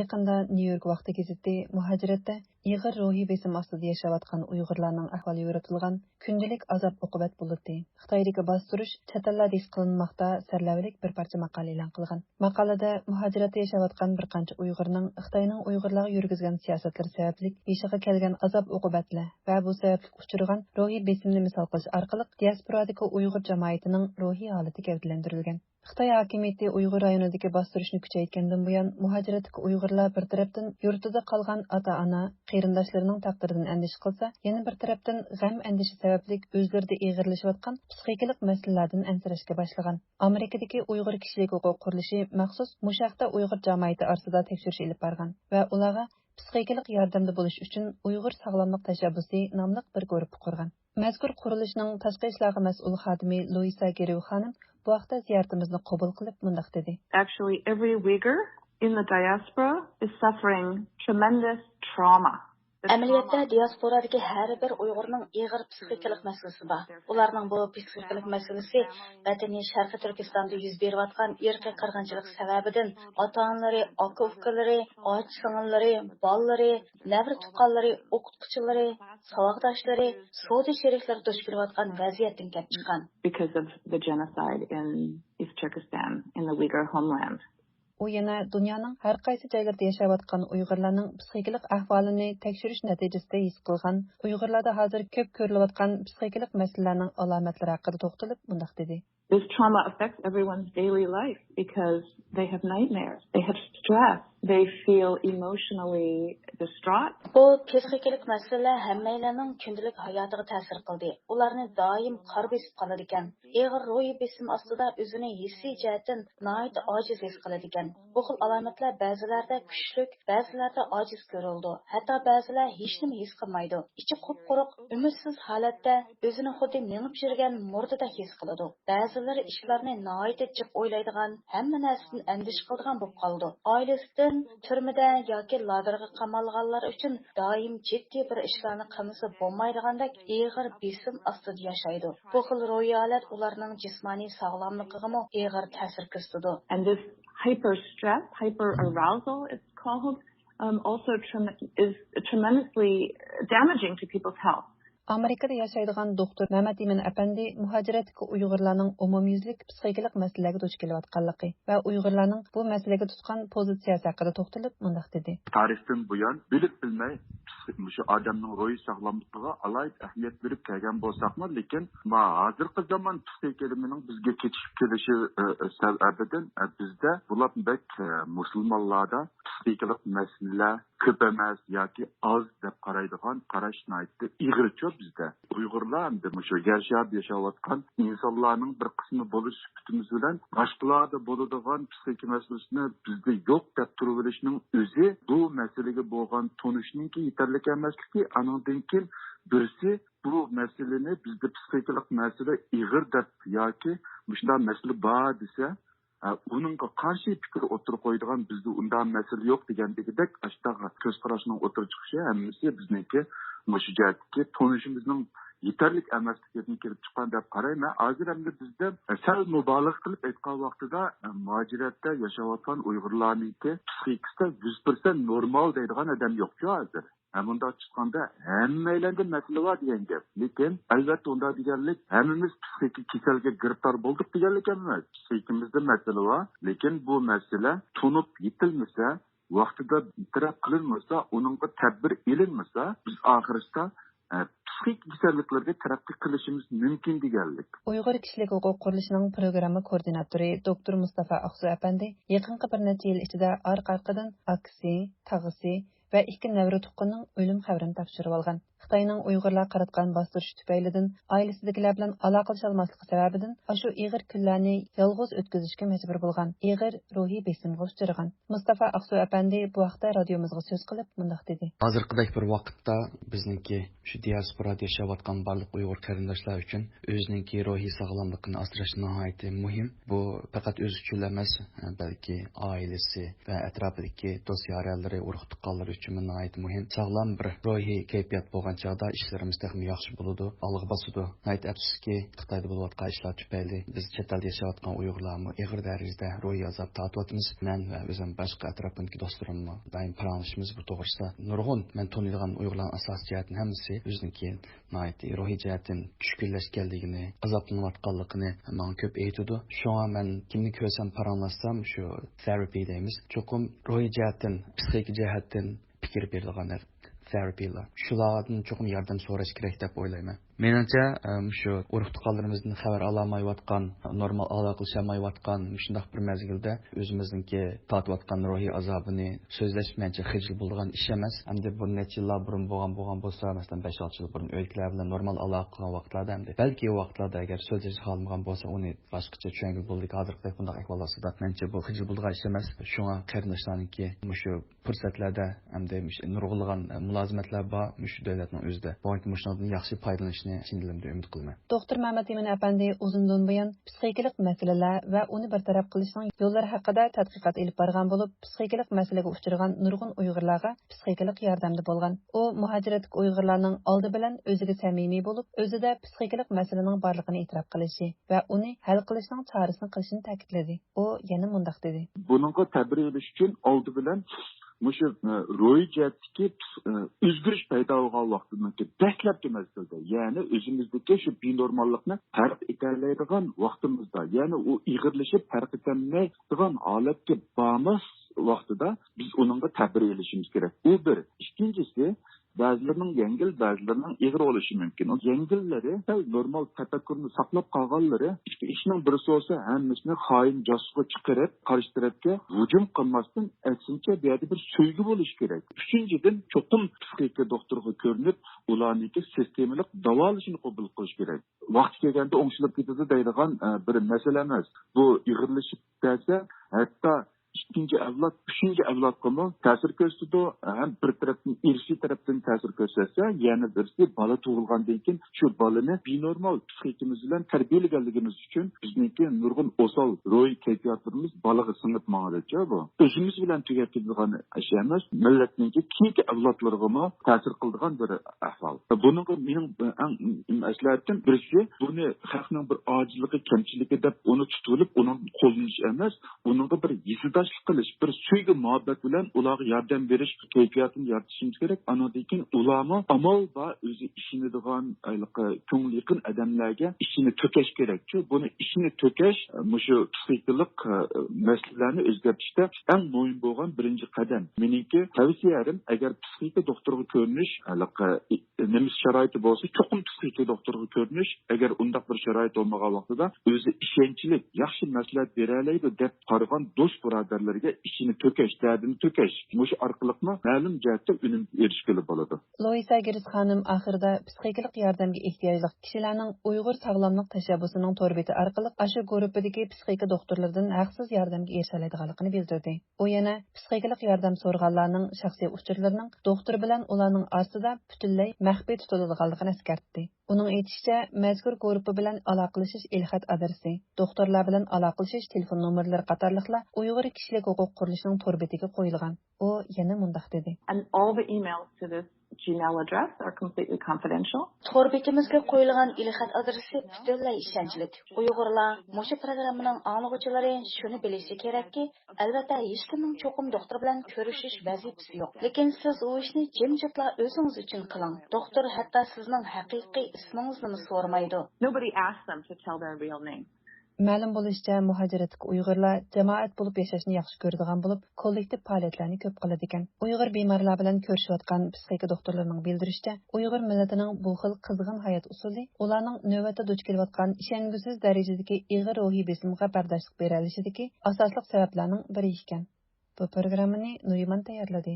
Yaqında Nyu-York vaqti gazeti muhaciratda ig'ir ruhiy besim ostida yashayotgan Uyg'urlarning ahvoli yuritilgan kundalik azob-uqubat bo'ldi. Xitoydagi bostirish chet ellarda his qilinmoqda sarlavlik bir parcha maqola e'lon qilgan. Maqolada muhaciratda yashayotgan bir qancha Uyg'urning Xitoyning Uyg'urlarga yurgizgan siyosatlari sababli beshiga kelgan azob-uqubatlar va bu sababli uchirgan ruhiy besimni misol qilish orqali diasporadagi Uyg'ur jamoatining ruhiy holati gavdalantirilgan. Xitoy hokimiyati Uyg'ur rayonidagi bostirishni kuchaytgandan buyon muhaciratdagi Uyg'urlar bir tarafdan yurtida qolgan ota-ona, qarindoshlarining taqdiridan andish qilsa, yana bir tarafdan g'am andishi sababli o'zlarida eg'irlashayotgan psixikalik masalalardan ansirashga boshlagan. Amerikadagi Uyg'ur kishilik huquq qurilishi maxsus mushaqda Uyg'ur jamoati orasida tekshirish olib borgan va ularga psixikalik yordamda bo'lish uchun Uyg'ur sog'lomlik tashabbusi nomli bir guruh qurgan. Mazkur qurilishning tashqi ishlarga mas'ul xodimi Luisa Gerev xonim bu haqda ziyoratimizni qabul qilib mundaq dedi. Actually, every Uyghur in the diaspora is suffering tremendous trauma. Əməliyyatda diasporadakı hər bir Uyğurның ağır psixikalik məsələsi var. Ularning bu psixikalik məsələsi vətəni Şərqi Türkistanda yüz beriyotgan irqi qırğınçılıq səbəbindən ata-analары, aka-ukalары, ağ-singillari, balları, nəvri tuqqanları, o'qituvchilari, saboqdoshlari, savdo sherikləri duch kelayotgan vaziyatdan kelib chiqqan. Because of the genocide in East Turkestan, in the Uyghur homeland. U yana dunyoning har qaysi joylarida yashayotgan Uyg'urlarning psixikalik ahvolini tekshirish natijasida his qilgan Uyg'urlarda hozir ko'p ko'rilayotgan psixikalik masalalarning alomatlari haqida to'xtalib mundaq dedi. This trauma affects everyone's daily life because they have nightmares, they have stress, they feel emotionally distraught. Bu psixikalik masala hammalarning kundalik hayotiga ta'sir qildi. Ularni doim qor besib qoladi ekan. Ig'ir ruhiy besim ostida o'zini hissiy jihatdan nihoyat ojiz his qiladi ekan. Bu xil alomatlar ba'zilarda kuchli, ba'zilarda ojiz ko'rildi. Hatto ba'zilar hech nima his qilmaydi. Ichi qop-quruq, umidsiz holatda o'zini xuddi minib yurgan murdada his qiladi. Ba'zilari ishlarni nihoyat jiq o'ylaydigan, hamma narsadan andish qiladigan bo'lib qoldi. Oilasidan turmada yoki lagerga qamalganlar uchun doim jiddiy bir ishlarni qilmasa bo'lmaydigandek ig'ir besim ostida yashaydi. Bu xil ruhiy holat ularning jismoniy sog'lomligiga ham ig'ir ta'sir ko'rsatadi. And this hyper stress, hyper arousal it's called, also is tremendously damaging to people's health. Amerikada yashaydigan doktor Mehmet Emin Efendi muhaciratdagi Uyg'urlarning umumyuzlik psixikalik masalalarga duch kelayotganligi va Uyg'urlarning bu masalaga tutgan pozitsiyasi haqida to'xtalib mundaq dedi. Tarixdan buyon bilib bilmay shu odamning ruhiy sog'lomligiga alohida ahamiyat berib kelgan bo'lsaqmi, lekin hozirgi zamon psixikaligining bizga ketishib kelishi sababidan bizda bulardek musulmonlarda psixikalik masalalar ko'p emas yoki oz deb qaraydigan qarash naytda ig'irchi bizda. Uyg'urlar hamda shu yashab yashayotgan insonlarning bir qismi bo'lish sifatimiz bilan boshqalarda bo'ladigan psixik masalasini bizda yo'q deb turaverishning o'zi bu masalaga bo'lgan tunishninki yetarli emasligi. Anondan keyin birisi bu masalani bizda psixikalik masala ig'ir deb yoki shunday masala bor desa uningga qarshi fikr o'tirib qo'yadigan bizda undan masala yo'q degandagidek ashtaga ko'z qarashning o'tirib chiqishi hammasi bizniki mushujatki tunishimizning yetarli emasligidan kelib chiqqan deb qarayman. Hozir hamda bizda sal mubolag'a qilib aytgan vaqtida muajiratda yashayotgan Uyg'urlarningki psixikasida 100% normal deydigan odam yo'q-ku hozir. Bunda chiqqanda hammalarga masala bor degan gap. Lekin albatta unda deganlik hammamiz psixik kasalga giriftor bo'ldik deganlik emas. Psixikimizda masala bor, lekin bu masala tunib yetilmasa, vaqtida e'tirof qilinmasa, uningga tadbir elinmasa, biz oxirida psixik kasalliklarga taraqqiy qilishimiz mumkin deganlik. Uyg'ur kishilik huquq qurilishining programma koordinatori doktor Mustafa Aqsu Efendi yaqinqi bir necha yil ichida orqa-orqadan aksi, tag'isi va ikki navri tuqqanning o'lim xabarini topshirib olgan. Xitoyning Uyg'urlar qaratgan bostirish tufaylidan oilasidagilar bilan aloqalasha olmasligi sababidan shu ig'ir kunlarni yolg'iz o'tkazishga majbur bo'lgan. Ig'ir ruhiy besimga uchragan. Mustafa Aqsu Efendi bu vaqtda radiomizga so'z qilib mundaq dedi. Hozirgidek bir vaqtda bizningki shu diasporada yashayotgan barliq Uyg'ur qarindoshlar uchun o'zininki ruhiy sog'lomligini asrash nihoyatda muhim. Bu faqat o'zi uchun emas, balki oilasi va atrofidagi do'st-yoralari, urug' tuqqanlari uchun nihoyat muhim. Sog'lom bir ruhiy kayfiyat bo'lgan bo'lgan chog'da ishlarimiz texnik yaxshi bo'ladi, olg'a bosadi. Ayt afsuski, Xitoyda bo'layotgan ishlar tufayli biz chet elda yashayotgan Uyg'urlarmi ig'ir darajada ruhiy azob tortyapmiz. Men va o'zim boshqa atrofimdagi do'stlarimni doim paranglashimiz bu to'g'risida. Nurg'un men taniydigan Uyg'urlarning asosiy jihatini hammasi o'ziniki ruhiy jihatdan tushkunlashganligini, azoblanayotganligini menga ko'p aytadi. Shunga men kimni ko'rsam paranglasam shu therapy deymiz. Cho'qim ruhiy jihatdan, psixik jihatdan fikr beradiganlar terapiyalar. Shulardan cho'qim yordam so'rash kerak deb o'ylayman. Menimcha shu urug'-tuqqanlarimizdan xabar olmayotgan, normal aloqalashamayotgan shunday bir mezgilda o'zimizningki tortayotgan ruhiy azobini so'zlash mencha xijil bo'lgan ish emas. Hamda bu necha yillar burun bo'lgan bo'lsa, masalan 5-6 yil burun o'liklar bilan normal aloqa qilgan vaqtlarda hamda balki u vaqtlarda agar so'zlash olmagan bo'lsa, uni boshqacha tushunib bo'ldik. Hozirgi bunday ahvollarda mencha bu xijil bo'lgan ish emas. Shunga qarindoshlarningki shu fursatlarda hamda nurg'ulg'an mulozimatlar bor shu davlatning o'zida. Bu shundan yaxshi foydalanish Doktor Mehmet Emin Efendi uzundan buyon psixikalik masalalar va uni bartaraf qilishning yo'llari haqida tadqiqot olib borgan bo'lib, psixikalik masalaga uchragan nurg'un Uyg'urlarga psixikalik yordamda bo'lgan. U muhojiratlik Uyg'urlarning oldi bilan o'ziga samimiy bo'lib, o'zida psixikalik masalaning borligini e'tirof qilishi va uni hal qilishning chorasini qilishini ta'kidladi. U yana mundaq dedi: Buningga ta'bir etish uchun oldi bilan Muşu ruhi cihetki üzgürüş payda olan vaxtındaki dəhlabki mezgilde, yani özümüzdeki şu binormallıqını fark eterleydiğen vaxtımızda, yani o iğirleşip fark etemeydiğen aletki bağımız vaxtıda biz onunla tabir edişimiz gerek. O bir. İkincisi, bazılarının yengil, bazılarının iğir oluşu mümkün. O yengilleri, normal tefekkürünü saklap kalganları, işte işinin birisi olsa hemmisini hain, casusu çıkarıp, karıştırıp ki, hücum kılmasın, etsince bir yerde bir sövgü buluş gerek. Üçüncüden, çokum psikiyatri doktoru görünüp, ulaniki sistemilik davalışını kabul kılış gerek. Vakti gelgende oңşılıp gittiği deydiğen bir mesele emez. Bu iğirleşip derse, hatta İkinci evlat, üçüncü evlat konu tesir gösterdi. Hem bir taraftan, irsi taraftan tesir gösterse, yani birisi bala tuğulgandan keyin şu balını binormal psixikimizden terbiyeleganligimiz için bizninki nurg'un osal ruhiy kayfiyatlarımız balaga singib mangadicha bu. O'zimiz bilan tugatadigan ish emas, millatninki keyingi avlodlarga ta'sir qiladigan bir ahvol. Buning mening eng maslahatim birisi, buni xalqning bir ojizligi, kamchiligi deb uni tutulib, uning qo'llanish emas, uningga bir yizida qilish, bir suygi muhabbat bilan ularga yordam berish kayfiyatini yaratishimiz kerak. Anadaki ulama amal va o'zi ishinidigan ko'ngil yaqin odamlarga ishini to'kash kerak. Çünkü buni ishini to'kash mushu psixikalik masalalarni o'zgartirishda eng muhim bo'lgan birinchi qadam. Meniki tavsiyarim, agar psixika doktoriga ko'rinish nima sharoiti bo'lsa, cho'qim psixika doktoriga ko'rinish, agar undaq bir sharoit bo'lmagan vaqtida o'zi ishonchli, yaxshi maslahat bera oladi deb qaragan do'st birodarlarga ishini to'kash, dardini to'kash, mushu orqali ma'lum jihatda unum erishgili bo'ladi. Loisa Giris xonim oxirida psixikalik yordamga ehtiyojli kishilarning Uyg'ur sog'lomlik tashabbusining to'rbeti orqali ashu guruhidagi psixika doktorlaridan haqsiz yordamga erishaoladiganligini bildirdi. U yana psixikalik yordam so'raganlarning shaxsiy uchurlarining doktor bilan ularning orasida butunlay maxfiy tutiladiganligini eskartdi. Uning aytishicha, mazkur guruh bilan aloqalashish ilxat adresi, doktorlar bilan aloqalashish telefon nomerlari qatorliqlar Uyg'ur kishilik huquq qurilishining to'rbetiga qo'yilgan. U yana mundaq dedi: And all the emails to this Gmail address are completely confidential. Torbetimizga qo'yilgan ilxat adresi butunlay ishonchli. Uyg'urlar mushu programmaning anglag'uvchilari shuni bilishi kerakki, albatta hech kimning cho'qim doktor bilan ko'rishish vazifasi yo'q. Lekin siz u ishni jimjitla o'zingiz uchun qiling. Doktor hatto sizning haqiqiy ismingizni so'ramaydi. Nobody asks them to tell their real name. Ma'lum bo'lishicha, muhojiratlik Uyg'urlar jamoat bo'lib yashashni yaxshi ko'radigan bo'lib, kollektiv faoliyatlarni ko'p qiladi ekan. Uyg'ur bemorlar bilan ko'rishayotgan psixika doktorlarining bildirishicha, Uyg'ur millatining bu xil qizg'in hayot usuli ularning navbatda duch kelayotgan ishongusiz darajadagi ig'ir ruhiy besimga bardoshlik bera olishidagi asosli sabablarning biri ekan. Bu programmani Nuriman tayyorladi.